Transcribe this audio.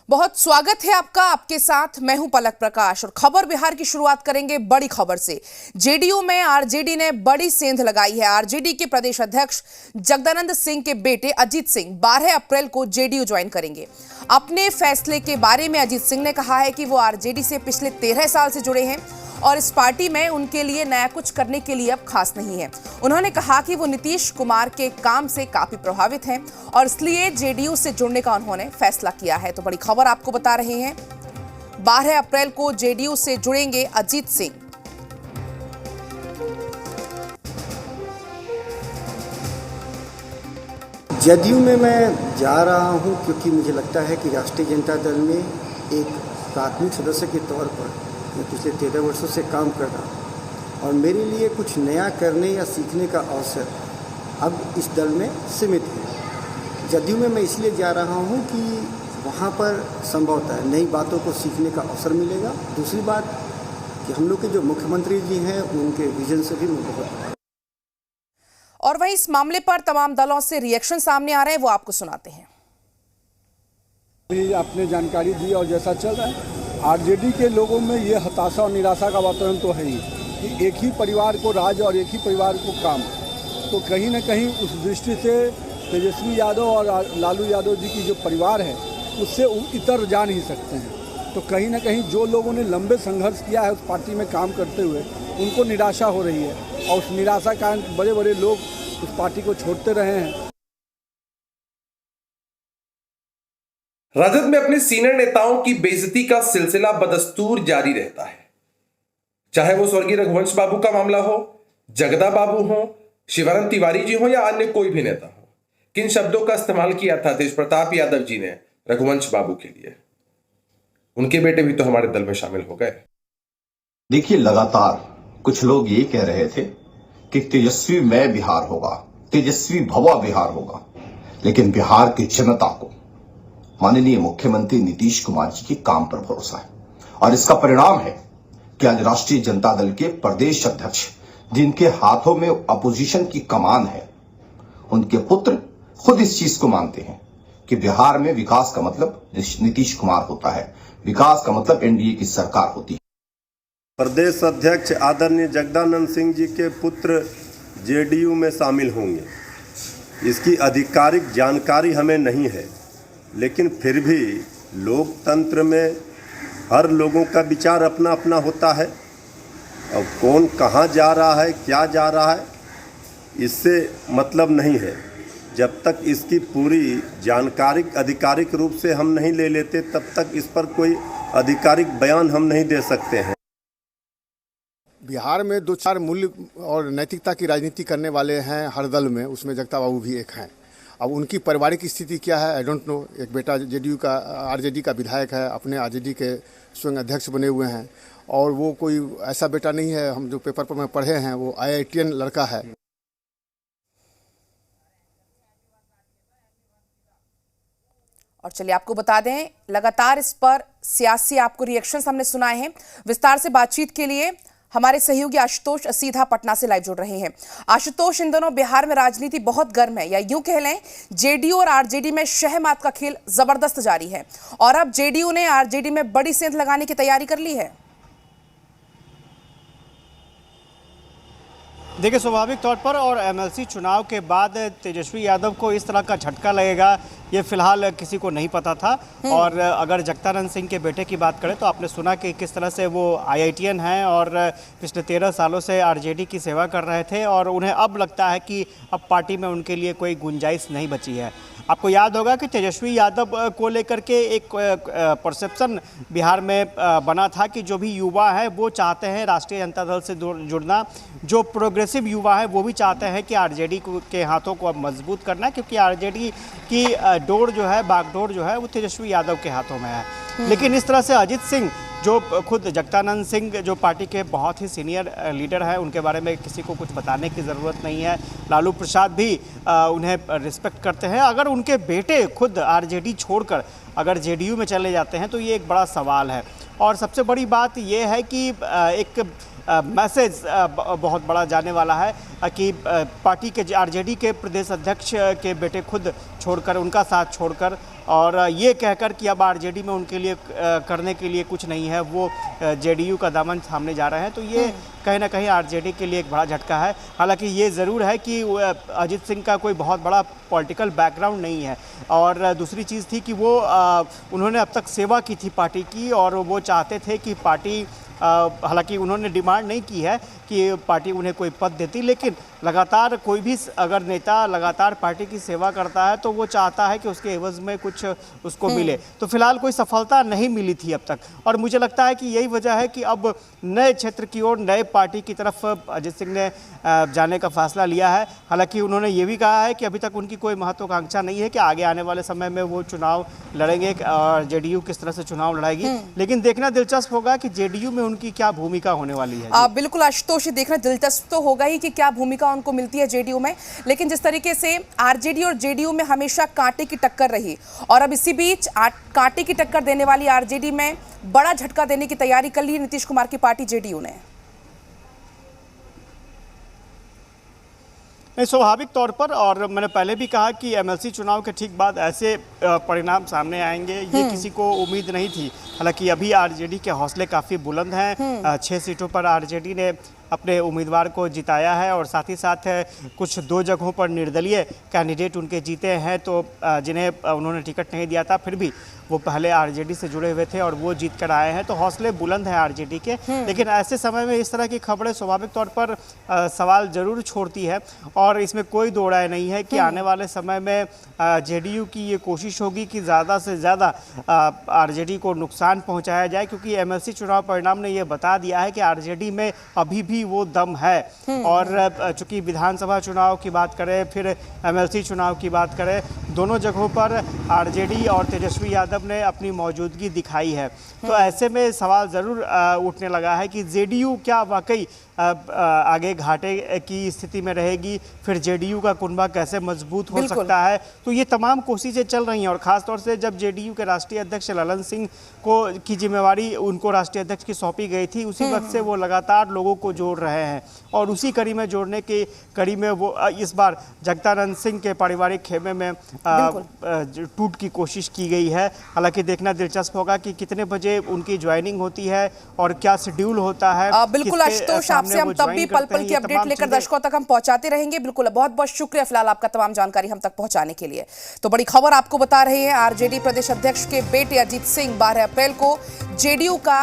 बहुत स्वागत है आपका। आपके साथ मैं हूं पलक प्रकाश और खबर बिहार की शुरुआत करेंगे बड़ी खबर से। जेडीयू में आरजेडी ने बड़ी सेंध लगाई है। आरजेडी के प्रदेश अध्यक्ष जगदानंद सिंह के बेटे अजीत सिंह 12 अप्रैल को जेडीयू ज्वाइन करेंगे। अपने फैसले के बारे में अजीत सिंह ने कहा है कि वो आरजेडी से पिछले 13 साल से जुड़े हैं और इस पार्टी में उनके लिए नया कुछ करने के लिए अब खास नहीं है। उन्होंने कहा कि वो नीतीश कुमार के काम से काफी प्रभावित हैं और इसलिए जेडीयू से जुड़ने का उन्होंने फैसला किया है। तो बड़ी खबर आपको बता रहे हैं, 12 अप्रैल को जेडीयू से जुड़ेंगे अजीत सिंह। जदयू में मैं जा रहा हूं क्योंकि मुझे लगता है कि राष्ट्रीय जनता दल में एक प्राथमिक सदस्य के तौर पर मैं पिछले 13 वर्षों से काम कर रहा हूं और मेरे लिए कुछ नया करने या सीखने का अवसर अब इस दल में सीमित है। जदयू में मैं इसलिए जा रहा हूं कि वहां पर संभवतः नई बातों को सीखने का अवसर मिलेगा। दूसरी बात कि हम लोग के जो मुख्यमंत्री जी हैं उनके विजन से भी मैं बहुत। और वहीं इस मामले पर तमाम दलों से रिएक्शन सामने आ रहे हैं, वो आपको सुनाते हैं। अभी आपने जानकारी दी और जैसा चल रहा है आरजेडी के लोगों में ये हताशा और निराशा का वातावरण तो है ही कि एक ही परिवार को राज और एक ही परिवार को काम। तो कहीं ना कहीं उस दृष्टि से तेजस्वी यादव और लालू यादव जी की जो परिवार है उससे इतर जा नहीं सकते हैं। तो कहीं ना कहीं जो लोगों ने लंबे संघर्ष किया है उस पार्टी में काम करते हुए उनको निराशा हो रही है और उस निराशा के कारण बड़े बड़े लोग उस पार्टी को छोड़ते रहे हैं। राजद में अपने सीनियर नेताओं की बेइज्जती का सिलसिला बदस्तूर जारी रहता है। चाहे वो स्वर्गीय रघुवंश बाबू का मामला हो, जगदा बाबू हो, शिवानंद तिवारी जी हो या अन्य कोई भी नेता हो। किन शब्दों का इस्तेमाल किया था तेज प्रताप यादव जी ने रघुवंश बाबू के लिए। उनके बेटे भी तो हमारे दल में शामिल हो गए। देखिए, लगातार कुछ लोग ये कह रहे थे कि तेजस्वी मय बिहार होगा, तेजस्वी भवा बिहार होगा, लेकिन बिहार की जनता को माननीय मुख्यमंत्री नीतीश कुमार जी के काम पर भरोसा है और इसका परिणाम है कि आज राष्ट्रीय जनता दल के प्रदेश अध्यक्ष जिनके हाथों में अपोजिशन की कमान है, उनके पुत्र खुद इस चीज को मानते हैं कि बिहार में विकास का मतलब नीतीश कुमार होता है, विकास का मतलब एनडीए की सरकार होती है। प्रदेश अध्यक्ष आदरणीय जगदानंद सिंह जी के पुत्र जेडीयू में शामिल होंगे, इसकी आधिकारिक जानकारी हमें नहीं है, लेकिन फिर भी लोकतंत्र में हर लोगों का विचार अपना अपना होता है। अब कौन कहाँ जा रहा है, क्या जा रहा है, इससे मतलब नहीं है। जब तक इसकी पूरी जानकारी आधिकारिक रूप से हम नहीं ले लेते तब तक इस पर कोई आधिकारिक बयान हम नहीं दे सकते हैं। बिहार में 2-4 मूल्य और नैतिकता की राजनीति करने वाले हैं हर दल में, उसमें जगता बाबू भी एक हैं। अब उनकी पारिवारिक स्थिति क्या है आई डोंट नो। एक बेटा जेडीयू का आरजेडी का विधायक है, अपने आरजेडी के स्वयं अध्यक्ष बने हुए हैं और वो कोई ऐसा बेटा नहीं है, हम जो पेपर पर में पढ़े हैं वो IITian लड़का है। और चलिए आपको बता दें, लगातार इस पर सियासी आपको रिएक्शंस हमने सुनाए हैं। विस्तार से बातचीत के लिए हमारे सहयोगी आशुतोष सीधा पटना से लाइव जुड़ रहे हैं। आशुतोष, इन दोनों बिहार में राजनीति बहुत गर्म है, या यूं कह लें जेडीयू और आरजेडी में शहमात का खेल जबरदस्त जारी है और अब जेडीयू ने आरजेडी में बड़ी सेंध लगाने की तैयारी कर ली है। देखिए, स्वाभाविक तौर पर और एमएलसी चुनाव के बाद तेजस्वी यादव को इस तरह का झटका लगेगा ये फिलहाल किसी को नहीं पता था। और अगर जगदानंद सिंह के बेटे की बात करें तो आपने सुना कि किस तरह से वो IITian हैं और पिछले 13 सालों से आरजेडी की सेवा कर रहे थे और उन्हें अब लगता है कि अब पार्टी में उनके लिए कोई गुंजाइश नहीं बची है। आपको याद होगा कि तेजस्वी यादव को लेकर के एक परसेप्शन बिहार में बना था कि जो भी युवा है वो चाहते हैं राष्ट्रीय जनता दल से जुड़ना, जो प्रोग्रेसिव युवा है वो भी चाहते हैं कि आरजेडी के हाथों को अब मजबूत करना, क्योंकि आरजेडी की डोर जो है, बागडोर जो है वो तेजस्वी यादव के हाथों में है। लेकिन इस तरह से अजीत सिंह, जो खुद जगदानंद सिंह जो पार्टी के बहुत ही सीनियर लीडर हैं, उनके बारे में किसी को कुछ बताने की ज़रूरत नहीं है। लालू प्रसाद भी उन्हें रिस्पेक्ट करते हैं। अगर उनके बेटे खुद आरजेडी छोड़कर अगर जेडीयू में चले जाते हैं तो ये एक बड़ा सवाल है। और सबसे बड़ी बात ये है कि एक मैसेज बहुत बड़ा जाने वाला है कि पार्टी के आरजेडी के प्रदेश अध्यक्ष के बेटे खुद छोड़कर, उनका साथ छोड़कर, और ये कहकर कि अब आरजेडी में उनके लिए करने के लिए कुछ नहीं है, वो जेडीयू का दामन थामने जा रहे हैं। तो ये कहीं ना कहीं आरजेडी के लिए एक बड़ा झटका है। हालांकि ये ज़रूर है कि अजीत सिंह का कोई बहुत बड़ा पॉलिटिकल बैकग्राउंड नहीं है, और दूसरी चीज़ थी कि वो उन्होंने अब तक सेवा की थी पार्टी की, और वो चाहते थे कि पार्टी, हालांकि उन्होंने डिमांड नहीं की है कि पार्टी उन्हें कोई पद देती, लेकिन लगातार कोई भी अगर नेता लगातार पार्टी की सेवा करता है तो वो चाहता है कि उसके एवज में कुछ उसको मिले। तो फिलहाल कोई सफलता नहीं मिली थी अब तक, और मुझे लगता है कि यही वजह है कि अब नए क्षेत्र की ओर, नए पार्टी की तरफ अजीत सिंह ने जाने का फैसला लिया है। हालांकि उन्होंने ये भी कहा है कि अभी तक उनकी कोई महत्वाकांक्षा नहीं है कि आगे आने वाले समय में वो चुनाव लड़ेंगे और जेडीयू किस तरह से चुनाव लड़ाएगी, लेकिन देखना दिलचस्प होगा कि जेडीयू में उनकी क्या भूमिका होने वाली है। बिल्कुल आशुतोष, देखना दिलचस्प तो होगा ही कि क्या भूमिका उनको मिलती है जेडीयू में, लेकिन जिस तरीके से आरजेडी और जेडीयू में हमेशा कांटे की टक्कर रही, और अब इसी बीच कांटे की टक्कर देने वाली आरजेडी में बड़ा झटका देने की तैयारी कर ली है नीतीश कुमार की पार्टी जेडीयू ने। नहीं, स्वाभाविक तौर पर, और मैंने पहले भी कहा कि एमएलसी चुनाव के ठीक बाद ऐसे परिणाम सामने आएंगे, ये किसी को उम्मीद नहीं थी। हालांकि अभी आरजेडी के हौसले काफ़ी बुलंद हैं। 6 सीटों पर आरजेडी ने अपने उम्मीदवार को जिताया है, और साथ ही साथ कुछ 2 जगहों पर निर्दलीय कैंडिडेट उनके जीते हैं, तो जिन्हें उन्होंने टिकट नहीं दिया था, फिर भी वो पहले आरजेडी से जुड़े हुए थे और वो जीत कर आए हैं। तो हौसले बुलंद हैं आरजेडी के, लेकिन ऐसे समय में इस तरह की खबरें स्वाभाविक तौर पर सवाल जरूर छोड़ती है, और इसमें कोई दो राय नहीं है कि आने वाले समय में जेडीयू की ये कोशिश होगी कि ज़्यादा से ज़्यादा आरजेडी को नुकसान पहुंचाया जाए, क्योंकि एमएलसी चुनाव परिणाम ने ये बता दिया है कि आरजेडी में अभी भी वो दम है। और चूंकि विधानसभा चुनाव की बात करें, फिर एमएलसी चुनाव की बात करें, दोनों जगहों पर आरजेडी और तेजस्वी यादव ने अपनी मौजूदगी दिखाई है। तो ऐसे में सवाल ज़रूर उठने लगा है कि जेडीयू क्या वाकई आगे घाटे की स्थिति में रहेगी, फिर जेडीयू का कुनबा कैसे मजबूत हो सकता है। तो ये तमाम कोशिशें चल रही हैं, और ख़ासतौर से जब जेडीयू के राष्ट्रीय अध्यक्ष ललन सिंह की जिम्मेवारी उनको राष्ट्रीय अध्यक्ष की सौंपी गई थी, उसी वक्त से वो लगातार लोगों को जोड़ रहे हैं, और उसी कड़ी में जोड़ने की कड़ी में वो इस बार जगदानंद सिंह के पारिवारिक खेमे में टूट की कोशिश की गई है। हालांकि देखना दिलचस्प होगा कि कितने बजे उनकी ज्वाइनिंग होती है और क्या शेड्यूल होता है। बिल्कुल आशुतोष, आपसे हम तब भी पल पल की अपडेट लेकर दर्शकों तक हम पहुंचाते रहेंगे। बिल्कुल, बहुत बहुत शुक्रिया फिलहाल आपका तमाम जानकारी हम तक पहुंचाने के लिए। तो बड़ी खबर आपको बता रहे हैं, आरजेडी प्रदेश अध्यक्ष के बेटे अजीत सिंह 12 अप्रैल को जेडीयू का